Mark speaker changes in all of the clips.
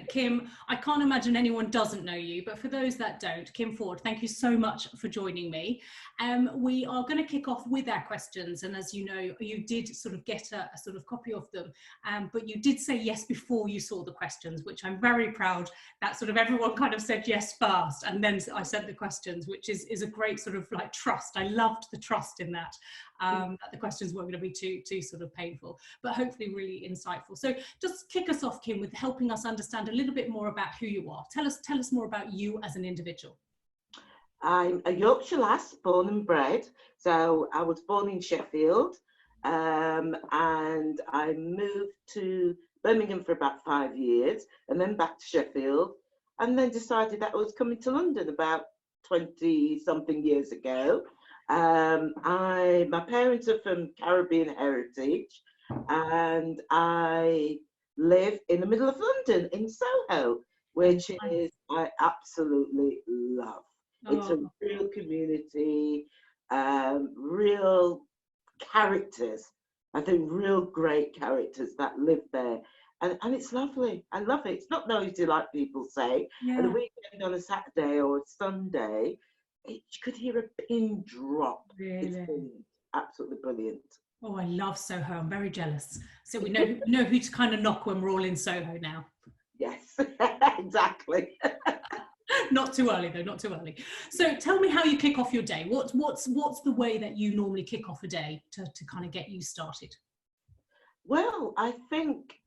Speaker 1: Kim, I can't imagine anyone doesn't know you, but for those that don't, Kim Ford, thank you so much for joining me. We are going to kick off with our questions, and as you know, you did sort of get a sort of copy of them, but you did say yes before you saw the questions, which I'm very proud that sort of everyone kind of said yes first, and then I sent the questions, which is a great sort of like trust. I loved the trust in that. That the questions weren't going to be too sort of painful, but hopefully really insightful. So just kick us off, Kim, with helping us understand a little bit more about who you are. Tell us more about you as an individual.
Speaker 2: I'm a Yorkshire lass, born and bred. So I was born in Sheffield, and I moved to Birmingham for about 5 years, and then back to Sheffield, and then decided that I was coming to London about 20 something years ago. My parents are from Caribbean heritage, and I live in the middle of London in Soho, which is I absolutely love. It's a real community, real characters. I think real great characters that live there. And it's lovely. I love it. It's not noisy like people say.
Speaker 1: Yeah.
Speaker 2: And the weekend on a Saturday or a Sunday, you could hear a pin drop.
Speaker 1: Really?
Speaker 2: It's brilliant. Absolutely brilliant.
Speaker 1: Oh, I love Soho. I'm very jealous. So we know who to kind of knock when we're all in Soho now.
Speaker 2: Yes, exactly.
Speaker 1: Not too early though, not too early. So tell me how you kick off your day. What's the way that you normally kick off a day to kind of get you started?
Speaker 2: Well, I think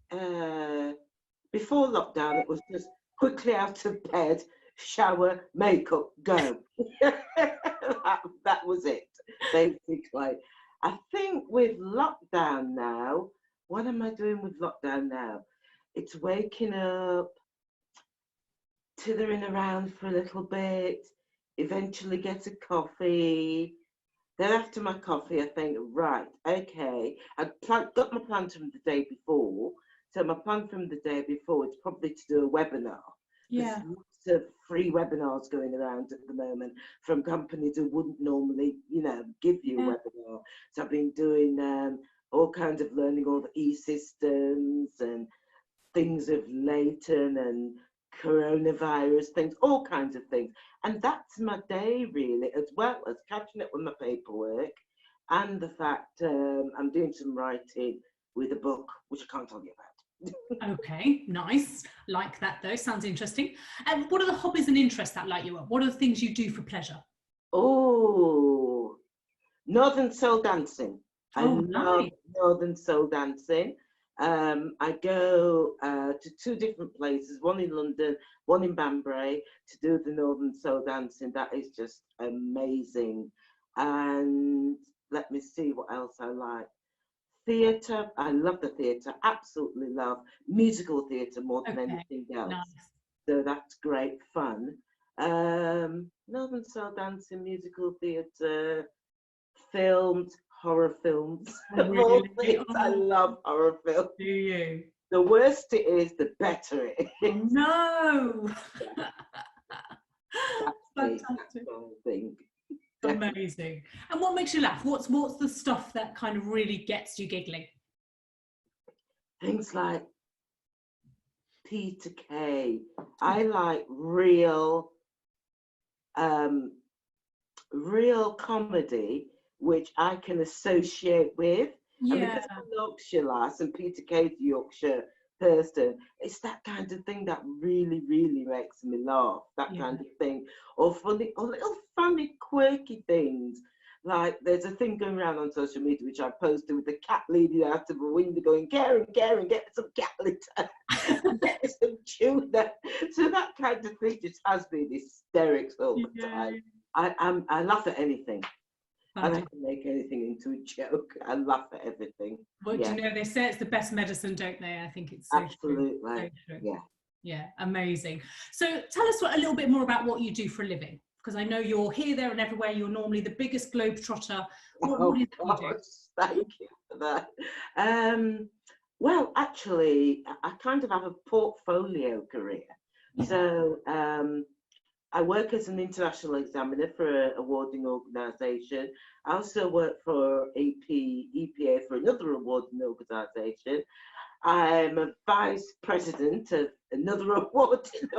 Speaker 2: before lockdown, it was just quickly out of bed, shower, makeup, go. that was it, basically. I think with lockdown now, what am I doing with lockdown now? It's waking up, tithering around for a little bit, eventually get a coffee. Then after my coffee, I think, right, okay, got my plan from the day before. So my plan from the day before is probably to do a webinar.
Speaker 1: Yeah.
Speaker 2: There's lots of free webinars going around at the moment from companies who wouldn't normally, give you a webinar. So I've been doing all kinds of learning, all the e-systems and things of Leighton and coronavirus things, all kinds of things. And that's my day really, as well as catching up with my paperwork and the fact I'm doing some writing with a book, which I can't tell you about.
Speaker 1: Okay, nice. Like that though, sounds interesting. And what are the hobbies and interests that light you up? What are the things you do for pleasure?
Speaker 2: Oh, Northern Soul dancing. I love
Speaker 1: nice.
Speaker 2: Northern Soul dancing. I go to 2 different places, one in London, one in Banbury, to do the Northern Soul dancing. That is just amazing. And let me see what else I like. Theatre, I love the theatre, absolutely love musical theatre more than anything else.
Speaker 1: Nice.
Speaker 2: So that's great fun. Northern Soul dancing, musical theatre, films, horror films.
Speaker 1: Really?
Speaker 2: I love horror films.
Speaker 1: Do you?
Speaker 2: The worse it is, the better it is.
Speaker 1: Oh, no.
Speaker 2: That's the whole thing.
Speaker 1: Amazing. And what makes you laugh? What's the stuff that kind of really gets you giggling?
Speaker 2: Things like Peter Kay. I like real comedy, which I can associate with.
Speaker 1: Yeah.
Speaker 2: And because I'm a Yorkshire lass and Peter Kay's a Yorkshire person, it's that kind of thing that really, really makes me laugh. That kind of thing. Or funny, or little funny, quirky things. Like there's a thing going around on social media which I posted with the cat leading out of a window going, Karen, get me some cat litter, get me some tuna. So that kind of thing just has been hysterics all the time. I laugh at anything. And I can make anything into a joke. I laugh at everything.
Speaker 1: Well, do you know, they say it's the best medicine, don't they? I think it's so
Speaker 2: absolutely
Speaker 1: true. So true.
Speaker 2: Yeah.
Speaker 1: Yeah, amazing. So tell us a little bit more about what you do for a living, because I know you're here, there and everywhere. You're normally the biggest globetrotter. What is it you do?
Speaker 2: Thank you for that. Well, actually, I kind of have a portfolio career. Yeah. So I work as an international examiner for an awarding organisation. I also work for EPA for another awarding organisation. I'm a vice president of another awarding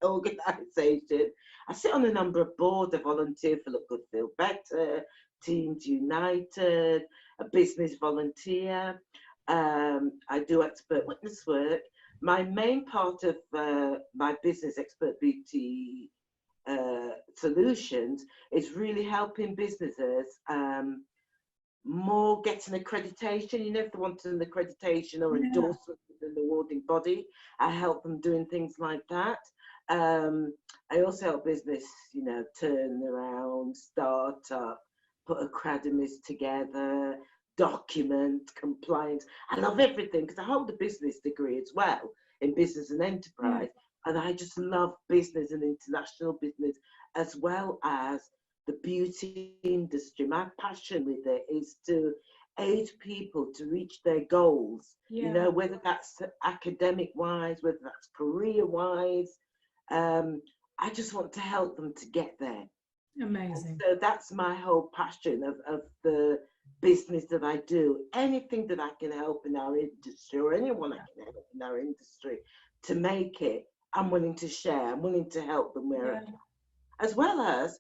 Speaker 2: organisation. I sit on a number of boards. I volunteer for Look Good, Feel Better, Teams United, a business volunteer. I do expert witness work. My main part of my business, Expert Beauty Solutions, is really helping businesses more getting accreditation. You know, if they want an accreditation or endorsement with an awarding body, I help them doing things like that. I also help business, you know, turn around, start up, put academies together, document, compliance. I love everything because I hold a business degree as well in business and enterprise. And I just love business and international business as well as the beauty industry. My passion with it is to aid people to reach their goals, you know, whether that's academic wise, whether that's career wise. I just want to help them to get there.
Speaker 1: Amazing.
Speaker 2: And so that's my whole passion of the business that I do. Anything that I can help in our industry, or anyone I can help in our industry to make it, I'm willing to share. I'm willing to help them where I can. As well as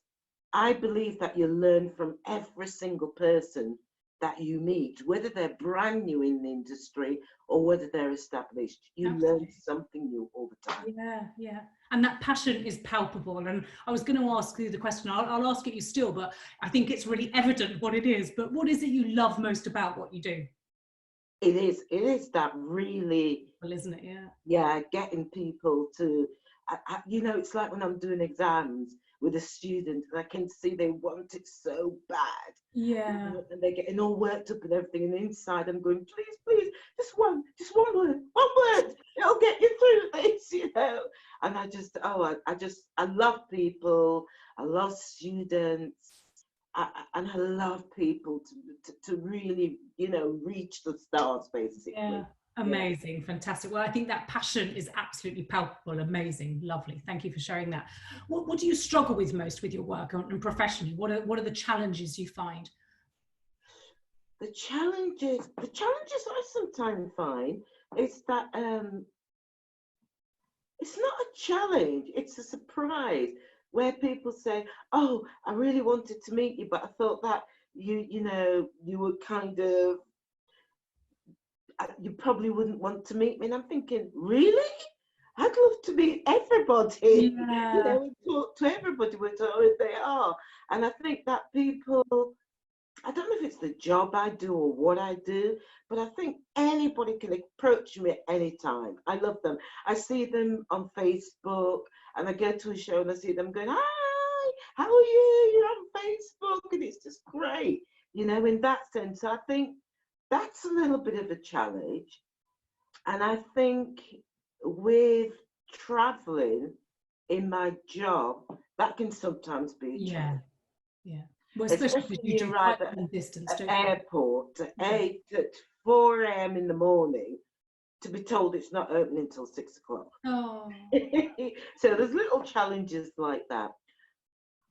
Speaker 2: I believe that you learn from every single person that you meet, whether they're brand new in the industry or whether they're established. You learn something new all the time.
Speaker 1: Yeah. And that passion is palpable. And I was going to ask you the question, I'll ask it you still, but I think it's really evident what it is. But what is it you love most about what you do?
Speaker 2: It is that really,
Speaker 1: well, isn't it?
Speaker 2: Yeah, getting people to, you know, it's like when I'm doing exams with a student and I can see they want it so bad.
Speaker 1: Yeah.
Speaker 2: And they're getting all worked up and everything. And inside I'm going, please, just one word. It'll get you through this, you know. And I love people. I love students. And I love people to really, you know, reach the stars, basically.
Speaker 1: Yeah. Amazing, fantastic. Well, I think that passion is absolutely palpable. Amazing, lovely. Thank you for sharing that. What do you struggle with most with your work and professionally? What are the challenges you find?
Speaker 2: The challenges I sometimes find is that it's not a challenge, it's a surprise where people say, oh, I really wanted to meet you, but I thought that you know, you were kind of, you probably wouldn't want to meet me. And I'm thinking, really? I'd love to meet everybody, you know, and talk to everybody where they are. And I think that people, I don't know if it's the job I do or what I do, but I think anybody can approach me at any time. I love them. I see them on Facebook and I go to a show and I see them going, hi, how are you? You're on Facebook. And it's just great. You know, in that sense, I think that's a little bit of a challenge. And I think with traveling in my job, that can sometimes be a challenge.
Speaker 1: Yeah. Well, especially when you arrive at
Speaker 2: an airport at 4 a.m. in the morning to be told it's not opening until 6 o'clock.
Speaker 1: Oh.
Speaker 2: So there's little challenges like that.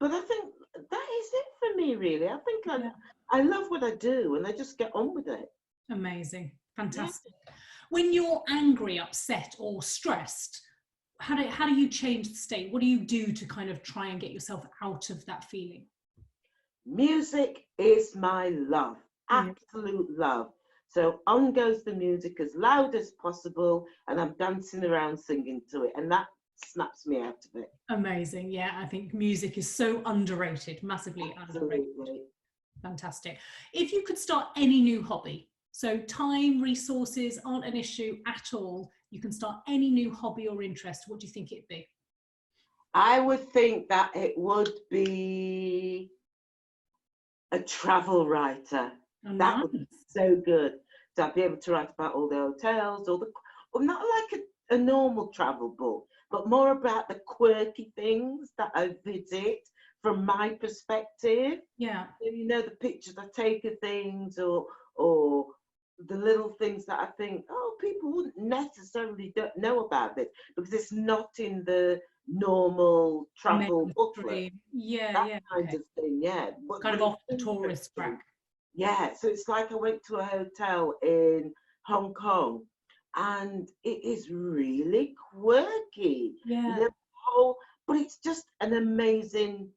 Speaker 2: But I think that is it for me, really. I think I love what I do and I just get on with it.
Speaker 1: Amazing. Fantastic. Yeah. When you're angry, upset or stressed, how do you change the state? What do you do to kind of try and get yourself out of that feeling?
Speaker 2: Music is my love, absolute love. So on goes the music as loud as possible and I'm dancing around singing to it, and that snaps me out of it.
Speaker 1: Amazing. Yeah, I think music is so underrated, massively underrated. Fantastic. If you could start any new hobby, so time, resources aren't an issue at all, you can start any new hobby or interest, what do you think it'd be?
Speaker 2: I would think that it would be a travel writer. That would be so good. So I'd be able to write about all the hotels, not like a normal travel book, but more about the quirky things that I visit from my perspective.
Speaker 1: Yeah.
Speaker 2: You know, the pictures I take of things or the little things that I think, oh, people wouldn't necessarily know about this because it's not in the normal travel booklet. That kind of thing,
Speaker 1: But kind of off the tourist track.
Speaker 2: Yeah, so it's like I went to a hotel in Hong Kong and it is really quirky. You
Speaker 1: Yeah.
Speaker 2: know, but it's just an amazing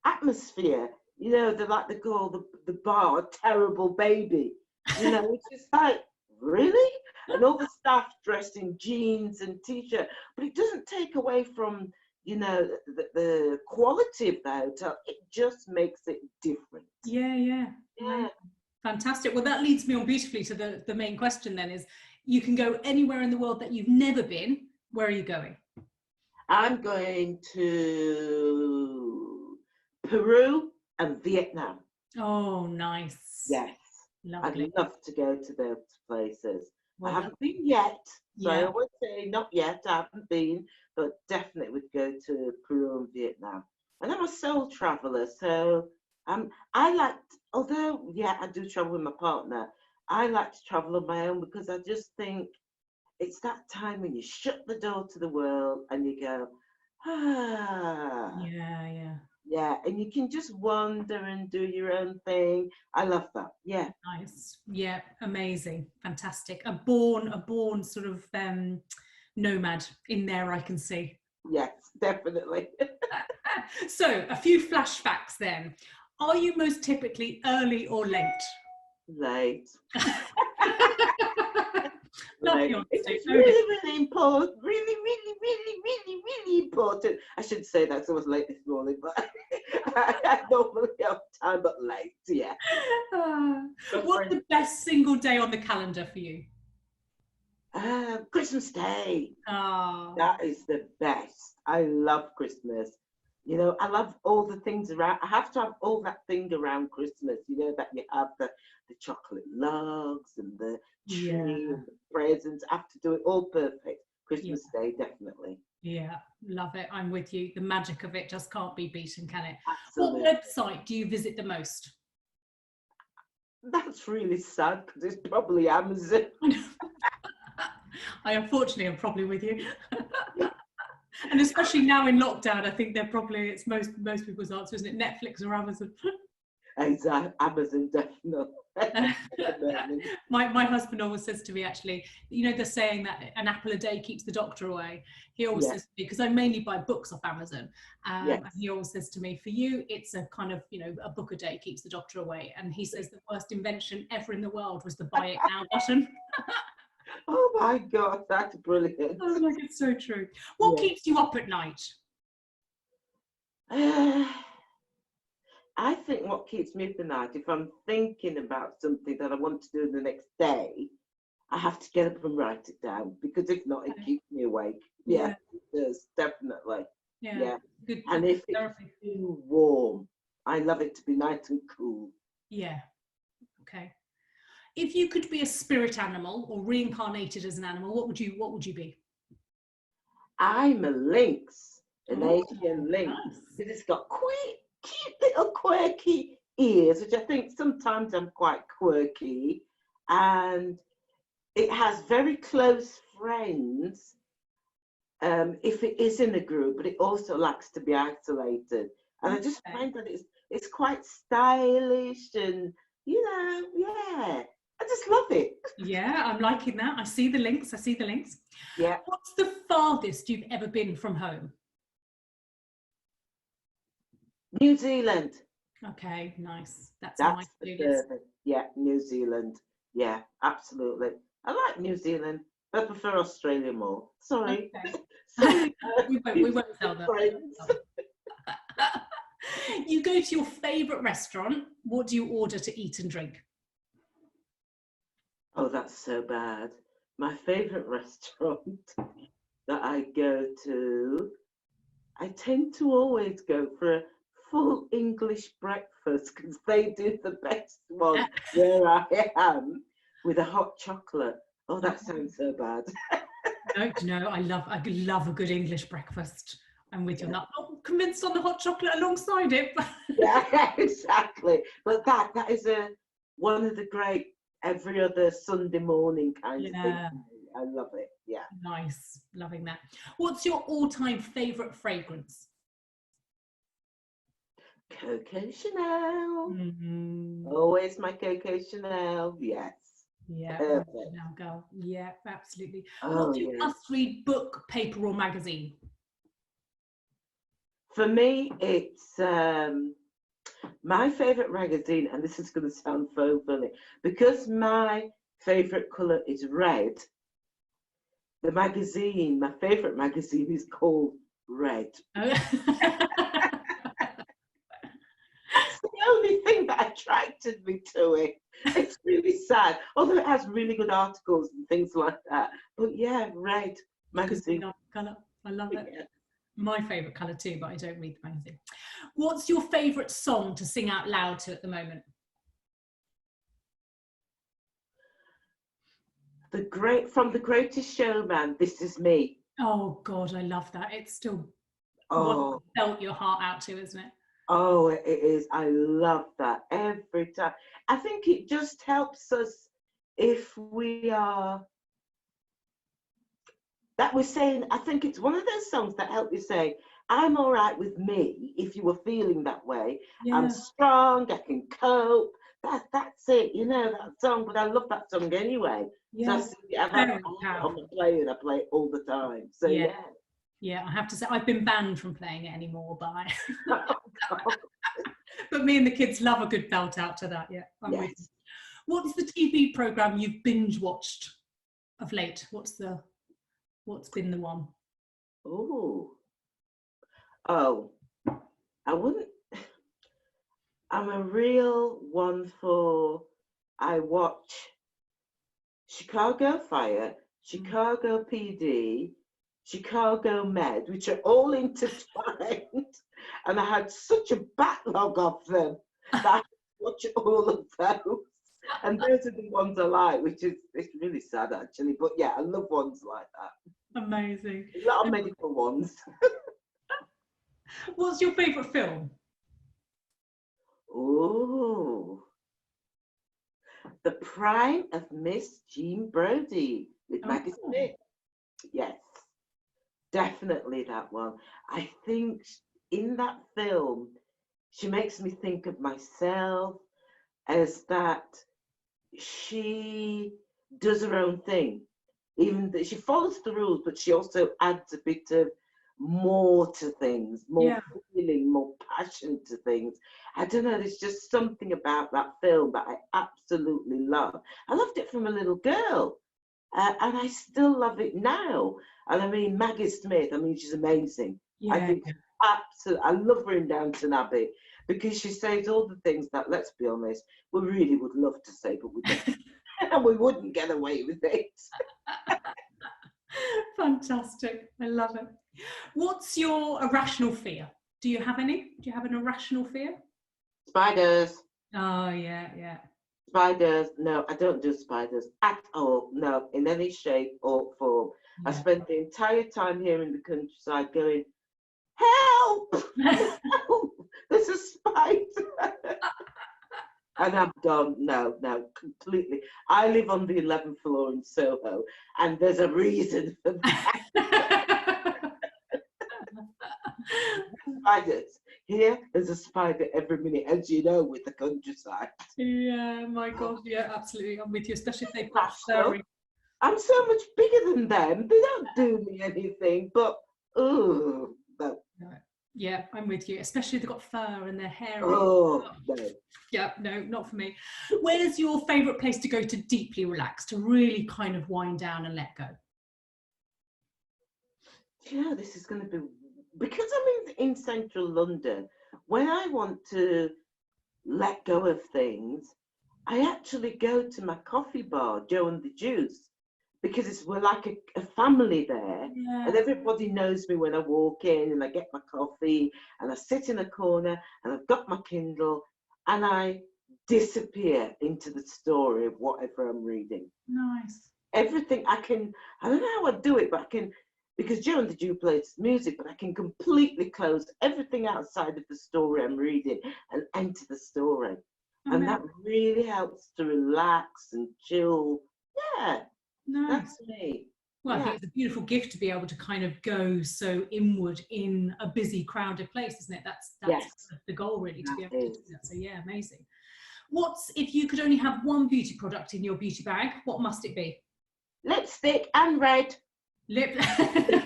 Speaker 2: atmosphere. You know, they call the bar terrible baby. You know, it's just like, really? And all the staff dressed in jeans and t-shirt, but it doesn't take away from, you know, the quality of the hotel. It just makes it different.
Speaker 1: Yeah, yeah.
Speaker 2: Yeah.
Speaker 1: Fantastic. Well, that leads me on beautifully to the main question then is, you can go anywhere in the world that you've never been. Where are you going?
Speaker 2: I'm going to Peru and Vietnam.
Speaker 1: Oh, nice.
Speaker 2: Yes. I'd
Speaker 1: Lovely.
Speaker 2: love to go to those places. I
Speaker 1: Well,
Speaker 2: haven't been yet, so I
Speaker 1: yeah.
Speaker 2: always say not yet, I haven't been, but definitely would go to Peru and Vietnam. And I'm a sole traveller, so I like, although, yeah, I do travel with my partner, I like to travel on my own because I just think it's that time when you shut the door to the world and you go, ah,
Speaker 1: Yeah, yeah.
Speaker 2: yeah, and you can just wander and do your own thing. I love that. Yeah.
Speaker 1: Nice. Yeah, amazing. Fantastic. A born sort of nomad in there, I can see.
Speaker 2: Yes, definitely.
Speaker 1: So, a few flashbacks then. Are you most typically early or late?
Speaker 2: Late.
Speaker 1: Love
Speaker 2: Late.
Speaker 1: the
Speaker 2: It's
Speaker 1: honesty.
Speaker 2: really, really important. Really, really, really, really, really important. I shouldn't say that because I was late this morning, but I normally have time, but late, yeah.
Speaker 1: What's the best single day on the calendar for you?
Speaker 2: Christmas Day.
Speaker 1: Ah,
Speaker 2: That is the best. I love Christmas. You know, I love all the things around. I have to have all that thing around Christmas. You know that you have the chocolate logs and the
Speaker 1: yeah,
Speaker 2: tree and the presents. I have to do it all perfect.
Speaker 1: yeah,
Speaker 2: Christmas Day, definitely.
Speaker 1: yeah. Love it. I'm with you. The magic of it just can't be beaten, can it? What
Speaker 2: Absolutely.
Speaker 1: website do you visit the most?
Speaker 2: That's really sad because it's probably Amazon.
Speaker 1: I unfortunately am probably with you. And especially now in lockdown, I think it's most people's answer, isn't it? Netflix or Amazon.
Speaker 2: Exactly. Amazon, definitely. Definitely.
Speaker 1: My husband always says to me, actually, you know, the saying that an apple a day keeps the doctor away. He always
Speaker 2: Yes,
Speaker 1: says to me, because I mainly buy books off Amazon,
Speaker 2: yes.
Speaker 1: and he always says to me, for you, it's a kind of, you know, a book a day keeps the doctor away. And he says the worst invention ever in the world was the buy it now button.
Speaker 2: Oh my God, that's brilliant.
Speaker 1: Oh, like, it's so true. What keeps you up at night?
Speaker 2: Yeah. I think what keeps me up at night, if I'm thinking about something that I want to do the next day, I have to get up and write it down because if not, it keeps me awake. Yeah, it does, definitely.
Speaker 1: Yeah.
Speaker 2: Yeah.
Speaker 1: Good,
Speaker 2: And
Speaker 1: good
Speaker 2: if it's
Speaker 1: therapy.
Speaker 2: too warm, I love it to be nice and cool.
Speaker 1: Yeah. Okay. If you could be a spirit animal or reincarnated as an animal, what would you be?
Speaker 2: I'm a lynx, an
Speaker 1: Oh,
Speaker 2: Asian lynx,
Speaker 1: nice.
Speaker 2: because it's got cute little quirky ears, which I think sometimes I'm quite quirky, and it has very close friends if it is in a group, but it also likes to be isolated. And I just
Speaker 1: Okay.
Speaker 2: find that it's quite stylish and, you know, yeah, I just love it.
Speaker 1: Yeah, I'm liking that. I see the links. I see the links.
Speaker 2: Yeah,
Speaker 1: What's the farthest you've ever been from home?
Speaker 2: New Zealand.
Speaker 1: Okay, nice. That's on my
Speaker 2: That's the
Speaker 1: to-do list.
Speaker 2: furthest. Yeah, New Zealand. Yeah, absolutely. I like New Zealand, but I prefer Australia more. Sorry.
Speaker 1: Okay.
Speaker 2: Sorry.
Speaker 1: We won't tell them.
Speaker 2: Friends.
Speaker 1: You go to your favourite restaurant. What do you order to eat and drink?
Speaker 2: Oh, that's so bad. My favourite restaurant that I go to, I tend to always go for a full English breakfast because they do the best one where I am with a hot chocolate. Oh, that sounds so bad.
Speaker 1: No, do you know, I love a good English breakfast. I'm with you on
Speaker 2: Yeah,
Speaker 1: that. I'm convinced on the hot chocolate alongside it.
Speaker 2: yeah, exactly. But that is one of the great every other Sunday morning kind of thing.
Speaker 1: Yeah,
Speaker 2: I love it. Yeah.
Speaker 1: nice. Loving that. What's your all-time favourite fragrance?
Speaker 2: Coco Chanel.
Speaker 1: Mm-hmm.
Speaker 2: Always my Coco Chanel. Yes.
Speaker 1: Yeah,
Speaker 2: Perfect.
Speaker 1: now girl. Yeah, absolutely.
Speaker 2: Oh,
Speaker 1: What's your
Speaker 2: yeah.
Speaker 1: must-read book, paper, or magazine?
Speaker 2: For me, it's my favourite magazine, and this is going to sound so funny, because my favourite colour is red. The magazine, my favourite magazine, is called Red.
Speaker 1: Oh.
Speaker 2: That's the only thing that attracted me to it. It's really sad, although it has really good articles and things like that. But yeah, Red
Speaker 1: Because we
Speaker 2: magazine.
Speaker 1: love colour. I love it.
Speaker 2: Yeah.
Speaker 1: My favourite colour too, but I don't read the magazine. What's your favourite song to sing out loud to at the moment?
Speaker 2: From The Greatest Showman, This Is Me.
Speaker 1: Oh God, I love that. It's still one
Speaker 2: Oh,
Speaker 1: that felt your heart out to, isn't it?
Speaker 2: oh, it is. I love that every time. I think it just helps us if we are that we're saying. I think it's one of those songs that help you say, I'm all right with me if you were feeling that way. I'm
Speaker 1: Yeah.
Speaker 2: strong, I can cope. That's it, that song. But I love that song anyway. So
Speaker 1: Yeah.
Speaker 2: I've had
Speaker 1: Very
Speaker 2: it on
Speaker 1: powerful.
Speaker 2: the play and I play it all the time. So
Speaker 1: Yeah.
Speaker 2: yeah.
Speaker 1: Yeah, I have to say I've been banned from playing it anymore, but
Speaker 2: Oh, God.
Speaker 1: but me and the kids love a good belt out to that. Yeah, I'm with you.
Speaker 2: Yes.
Speaker 1: What's the TV program you've binge watched of late? What's been the one?
Speaker 2: Ooh. Oh, I wouldn't. I'm a real one for. I watch Chicago Fire, Chicago PD, Chicago Med, which are all intertwined. And I had such a backlog of them that I watch all of those. And those are the ones I like, which is it's really sad actually. But yeah, I love ones like that.
Speaker 1: Amazing.
Speaker 2: A lot of medical ones.
Speaker 1: What's your favourite film?
Speaker 2: Ooh. The Prime of Miss Jean Brodie with Maggie
Speaker 1: Oh,
Speaker 2: Smith. Yes, definitely that one. I think in that film, she makes me think of myself as that she does her own thing. Even that she follows the rules, but she also adds a bit of more to things, more
Speaker 1: yeah.
Speaker 2: feeling, more passion to things. I don't know, there's just something about that film that I absolutely love. I loved it from a little girl, and I still love it now. And I mean, Maggie Smith, I mean, she's amazing. I
Speaker 1: Yeah.
Speaker 2: think absolutely, I love her in Downton Abbey because she says all the things that, let's be honest, we really would love to say, but we don't. And we wouldn't get away with it.
Speaker 1: Fantastic. I love it. What's your irrational fear? Do you have any? Do you have an irrational fear?
Speaker 2: Spiders.
Speaker 1: Oh, yeah, yeah.
Speaker 2: Spiders, no, I don't do spiders at all, no, in any shape or form. I
Speaker 1: Yeah.
Speaker 2: spent the entire time here in the countryside going, help, help, there's a spider. And I'm done, no, completely. I live on the 11th floor in Soho, and there's a reason for that. Spiders. Here, there's a spider every minute, as you know, with the countryside.
Speaker 1: Yeah, my God, yeah, absolutely. I'm with you, especially if they've got
Speaker 2: Rational.
Speaker 1: furry.
Speaker 2: I'm so much bigger than them. They don't do me anything, but oh no.
Speaker 1: No. Yeah, I'm with you, especially if they've got fur and they're hairy.
Speaker 2: Oh no.
Speaker 1: Yeah, no, not for me. Where's your favourite place to go to deeply relax, to really kind of wind down and let go?
Speaker 2: Do you know this is going to be because I'm in central London. When I want to let go of things, I actually go to my coffee bar, Joe and the Juice, because we're like a family there,
Speaker 1: Yeah,
Speaker 2: and everybody knows me when I walk in, and I get my coffee, and I sit in a corner, and I've got my Kindle, and I disappear into the story of whatever I'm reading.
Speaker 1: nice.
Speaker 2: Everything I don't know how I do it, but I can, because Joe and the Jew plays music, but I can completely close everything outside of the story I'm reading and enter the story. And
Speaker 1: Amazing.
Speaker 2: that really helps to relax and chill. Yeah,
Speaker 1: Nice.
Speaker 2: that's me.
Speaker 1: Well, I
Speaker 2: Yeah.
Speaker 1: think it's a beautiful gift to be able to kind of go so inward in a busy, crowded place, isn't it? That's
Speaker 2: Yes,
Speaker 1: the goal, really, to be
Speaker 2: that
Speaker 1: able to do
Speaker 2: is.
Speaker 1: that. So, yeah, amazing. What's, if you could only have one beauty product in your beauty bag, what must it be?
Speaker 2: Lipstick and red.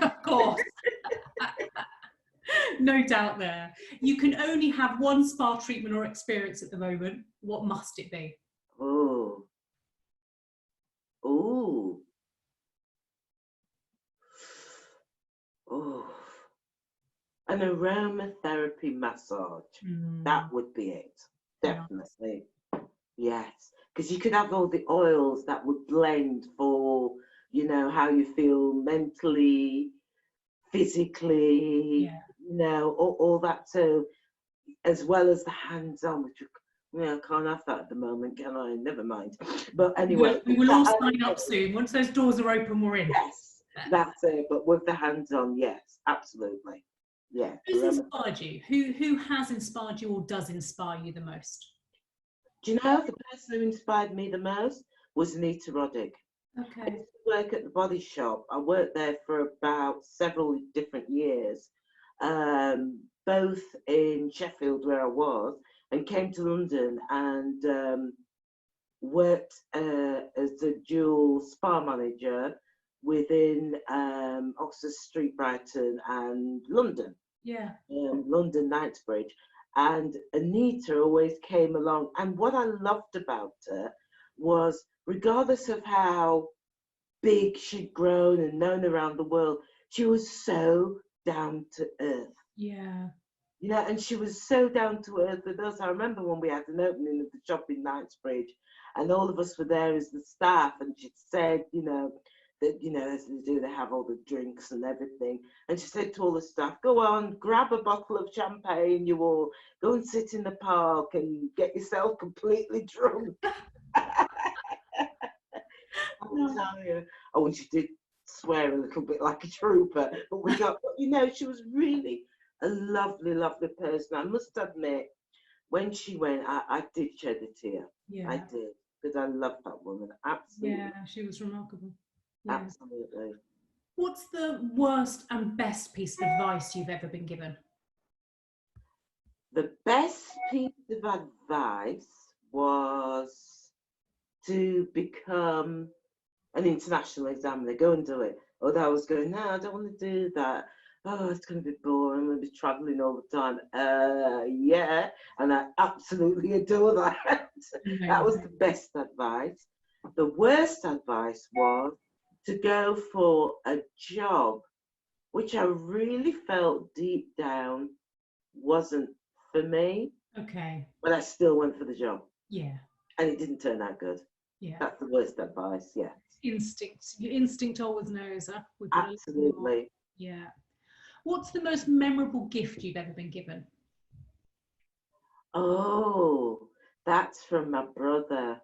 Speaker 1: Of course. No doubt there. You can only have one spa treatment or experience at the moment. What must it be?
Speaker 2: Oh, oh, oh. An aromatherapy massage. That would be it. Definitely. Yes. Because you could have all the oils that would blend for, you know, how you feel mentally, physically, you know, all that. So, as well as the hands-on, which, you know, I can't have that at the moment, can I? Never mind. But anyway.
Speaker 1: We will all sign up soon. Once those doors are open, we're in.
Speaker 2: Yes, that's it. But with the hands-on, yes, absolutely. Yeah.
Speaker 1: Who's inspired you? Who has inspired you or does inspire you the most?
Speaker 2: Do you know the person who inspired me the most was Anita Roddick?
Speaker 1: Okay.
Speaker 2: I used to work at the Body Shop. I worked there for about several different years, both in Sheffield where I was, and came to London and worked as a dual spa manager within Oxford Street, Brighton, and London.
Speaker 1: Yeah.
Speaker 2: London Knightsbridge. And Anita always came along. And what I loved about her was, regardless of how big she'd grown and known around the world, she was so down to earth.
Speaker 1: Yeah.
Speaker 2: You know, and she was so down to earth with us. I remember when we had an opening of the shop in Knightsbridge, and all of us were there as the staff, and she'd said, you know, that, you know, as they do, they have all the drinks and everything. And she said to all the staff, go on, grab a bottle of champagne, you all, go and sit in the park and get yourself completely drunk. Oh, and she did swear a little bit like a trooper, but we got, you know, she was really a lovely, lovely person. I must admit, when she went, I did shed a tear. Yeah. I did, because I loved that woman, absolutely.
Speaker 1: Yeah, she was remarkable. Yeah.
Speaker 2: Absolutely.
Speaker 1: What's the worst and best piece of advice you've ever been given?
Speaker 2: The best piece of advice was to become an international examiner. Go and do it. Although I was going, no, I don't want to do that. Oh, it's going to be boring. I'm going to be traveling all the time. Yeah, and I absolutely adore that. That was the best advice. The worst advice was to go for a job which I really felt deep down wasn't for me.
Speaker 1: Okay.
Speaker 2: But I still went for the job.
Speaker 1: Yeah.
Speaker 2: And it didn't turn out good.
Speaker 1: Yeah.
Speaker 2: That's the worst advice, yeah.
Speaker 1: Instinct. Your instinct always knows, huh?
Speaker 2: Absolutely.
Speaker 1: Yeah. What's the most memorable gift you've ever been given?
Speaker 2: Oh, that's from my brother.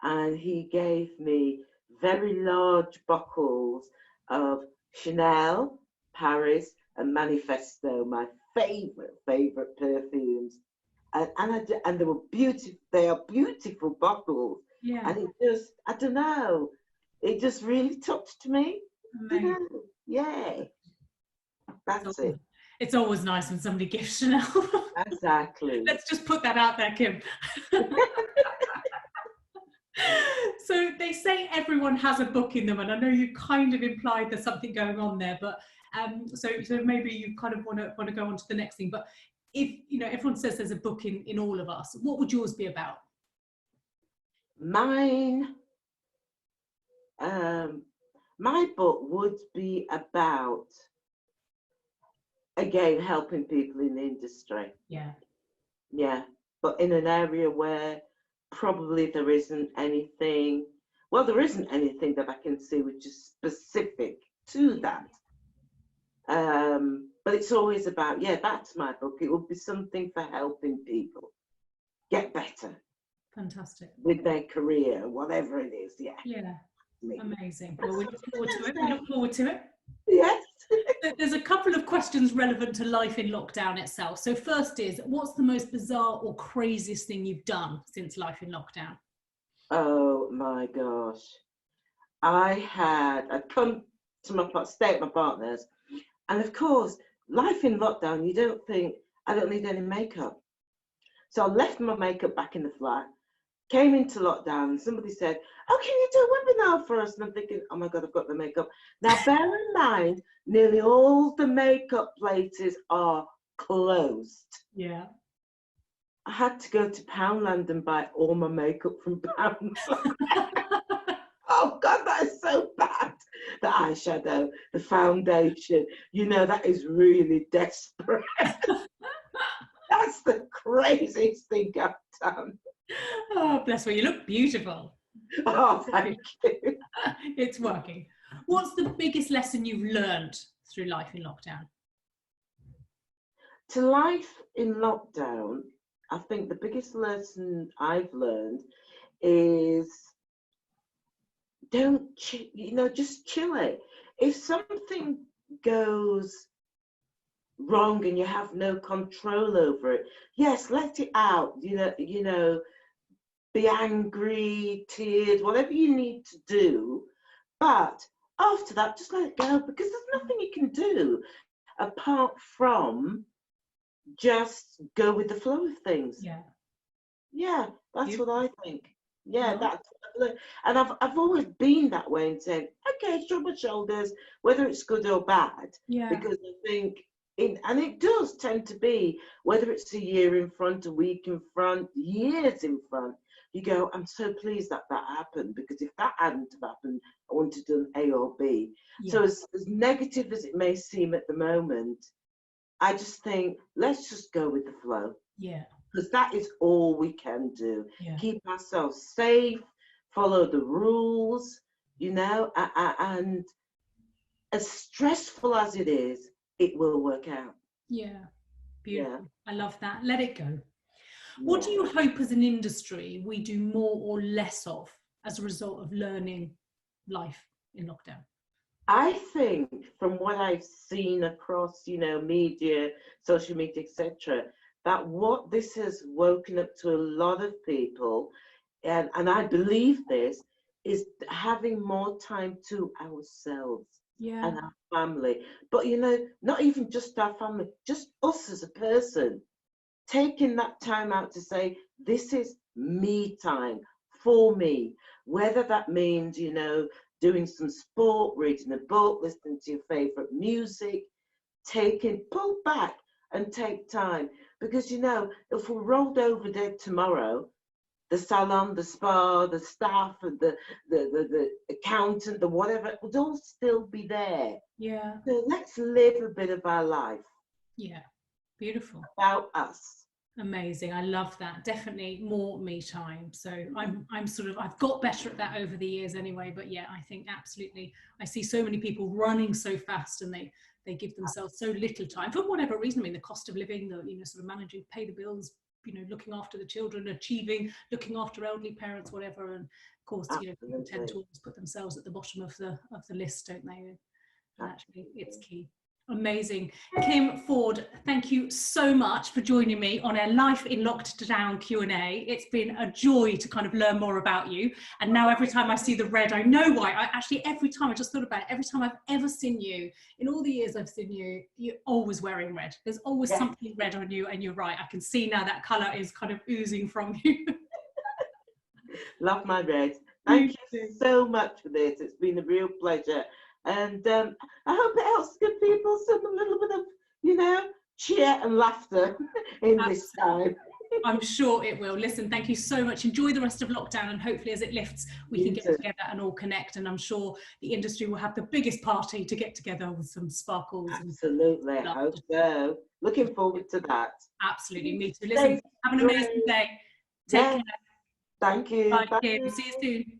Speaker 2: And he gave me very large bottles of Chanel, Paris, and Manifesto, my favorite perfumes. And they were beautiful. They are beautiful bottles.
Speaker 1: Yeah.
Speaker 2: And it just, I don't know, it just really touched me. Yeah. That's it.
Speaker 1: It's always nice when somebody gives Chanel.
Speaker 2: Exactly.
Speaker 1: Let's just put that out there, Kim. So they say everyone has a book in them, and I know you kind of implied there's something going on there, but so maybe you kind of want to go on to the next thing. But if, you know, everyone says there's a book in all of us, what would yours be about?
Speaker 2: Mine, my book would be about, again, helping people in the industry.
Speaker 1: Yeah.
Speaker 2: Yeah, but in an area where probably there isn't anything, well, there isn't anything that I can see which is specific to that. But it's always about, yeah, that's my book. It would be something for helping people get better.
Speaker 1: Fantastic.
Speaker 2: With their career, whatever it is, yeah.
Speaker 1: Yeah, amazing. Well, we look forward to it. We look forward to it.
Speaker 2: Yes.
Speaker 1: There's a couple of questions relevant to life in lockdown itself. So first is, what's the most bizarre or craziest thing you've done since life in lockdown?
Speaker 2: Oh my gosh. I'd come to stay at my partner's, and of course, life in lockdown, you don't think, I don't need any makeup. So I left my makeup back in the flat, came into lockdown and somebody said, oh, can you do a webinar for us? And I'm thinking, oh my God, I've got the makeup. Now, bear in mind, nearly all the makeup places are closed.
Speaker 1: Yeah.
Speaker 2: I had to go to Poundland and buy all my makeup from Poundland. Oh God, that is so bad. The eyeshadow, the foundation, you know, that is really desperate. That's the craziest thing I've done.
Speaker 1: Oh, bless you. You look beautiful.
Speaker 2: Oh, thank you.
Speaker 1: It's working. What's the biggest lesson you've learned through life in lockdown?
Speaker 2: To life in lockdown, I think the biggest lesson I've learned is just chill it. If something goes wrong and you have no control over it, yes, let it out, be angry, tears, whatever you need to do. But after that, just let it go, because there's nothing you can do apart from just go with the flow of things. Yeah, that's what I think. Yeah, that's, and I've always been that way and said, okay, shrug my shoulders, whether it's good or bad.
Speaker 1: Yeah.
Speaker 2: Because I think, and it does tend to be, whether it's a year in front, a week in front, years in front, you go, I'm so pleased that that happened, because if that hadn't have happened, I wouldn't have done A or B. Yeah. So as negative as it may seem at the moment, I just think, let's just go with the flow.
Speaker 1: Yeah.
Speaker 2: Because that is all we can do.
Speaker 1: Yeah.
Speaker 2: Keep ourselves safe, follow the rules, and as stressful as it is, it will work out.
Speaker 1: Yeah, beautiful. Yeah. I love that. Let it go.
Speaker 2: Yeah.
Speaker 1: What do you hope as an industry we do more or less of as a result of learning life in lockdown?
Speaker 2: I think from what I've seen across, media, social media, etc., that what this has woken up to a lot of people, and I believe this, is having more time to ourselves.
Speaker 1: Yeah.
Speaker 2: And our family. But, not even just our family, just us as a person, taking that time out to say, this is me time for me, whether that means, doing some sport, reading a book, listening to your favorite music, pull back and take time. Because, if we rolled over dead tomorrow, the salon, the spa, the staff, and the accountant, the whatever, it would all still be there.
Speaker 1: Yeah.
Speaker 2: So let's live a bit of our life.
Speaker 1: Yeah. Beautiful.
Speaker 2: About us.
Speaker 1: Amazing. I love that. Definitely more me time. So I've got better at that over the years anyway, but yeah, I think absolutely. I see so many people running so fast and they give themselves so little time for whatever reason. I mean, the cost of living, sort of managing to pay the bills, looking after the children, looking after elderly parents, whatever. And of course, people tend to always put themselves at the bottom of the list, don't they? And actually, it's key. Amazing. Kim Ford, thank you so much for joining me on a Life in Lockdown Q&A. It's been a joy to kind of learn more about you. And now every time I see the red, I know why. Every time, I just thought about it, every time I've ever seen you, in all the years I've seen you, you're always wearing red. There's always something red on you, and you're right. I can see now that colour is kind of oozing from you.
Speaker 2: Love my red. Thank you so much for this. It's been a real pleasure. And I hope it helps give people a little bit of, cheer and laughter in this time.
Speaker 1: I'm sure it will. Listen, thank you so much. Enjoy the rest of lockdown, and hopefully as it lifts, we can get together and all connect. And I'm sure the industry will have the biggest party to get together with some sparkles.
Speaker 2: Absolutely. I hope so. Looking forward to that.
Speaker 1: Absolutely. Me too. Listen, have an amazing day. Take care.
Speaker 2: Thank you.
Speaker 1: Bye, Kim. See you soon.